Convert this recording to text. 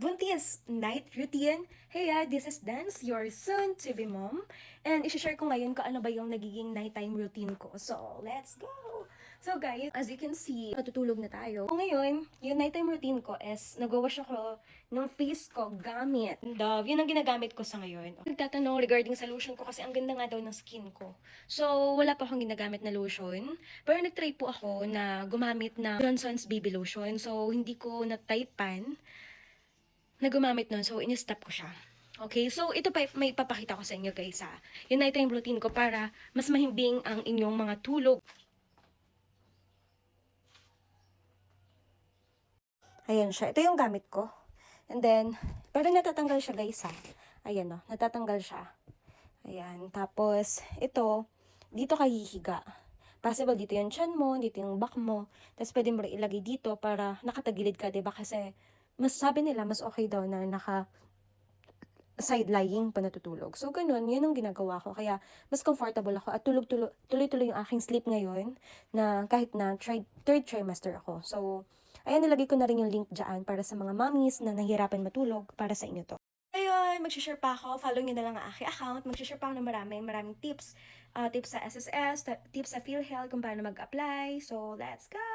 Buntis night routine. Hey, this is Dance, your soon-to-be mom. And isi-share ko ngayon kung ano ba yung nagiging nighttime routine ko. So, let's go! So guys, as you can see, natutulog na tayo. So, ngayon, yung nighttime routine ko is nag-wash ako ng face ko gamit Dove. Yun ang ginagamit ko sa ngayon. Nagtatanong regarding sa lotion ko kasi ang ganda nga daw ng skin ko. So, wala pa akong ginagamit na lotion. Pero nag-try po ako na gumamit na Johnson's Baby Lotion. So, hindi ko na-typean na gumamit nun. So, in-stop ko siya. Okay, so ito pa may ipapakita ko sa inyo guys ha. Yung nighttime routine ko para mas mahimbing ang inyong mga tulog. Ayan siya. Ito yung gamit ko. And then, pero natatanggal siya guys ha. Ayan o, natatanggal siya. Ayan. Tapos, ito, dito ka hihiga. Possible dito yung chan mo, dito yung back mo. Tapos pwede mo rin ilagay dito para nakatagilid ka, diba? Kasi, mas sabi nila, mas okay daw na naka side lying pa natutulog. So, ganun, yun ang ginagawa ko. Kaya, mas comfortable ako at tuloy-tuloy yung aking sleep ngayon na kahit na third trimester ako. So, ayan, nilagay ko na rin yung link dyan para sa mga mommies na nahihirapan matulog para sa inyo to. Ayun, mag-share pa ako. Follow nyo na lang ang aking account. Mag-share pa ako ng maraming tips. Tips sa SSS, tips sa PhilHealth, kung paano mag-apply. So, let's go!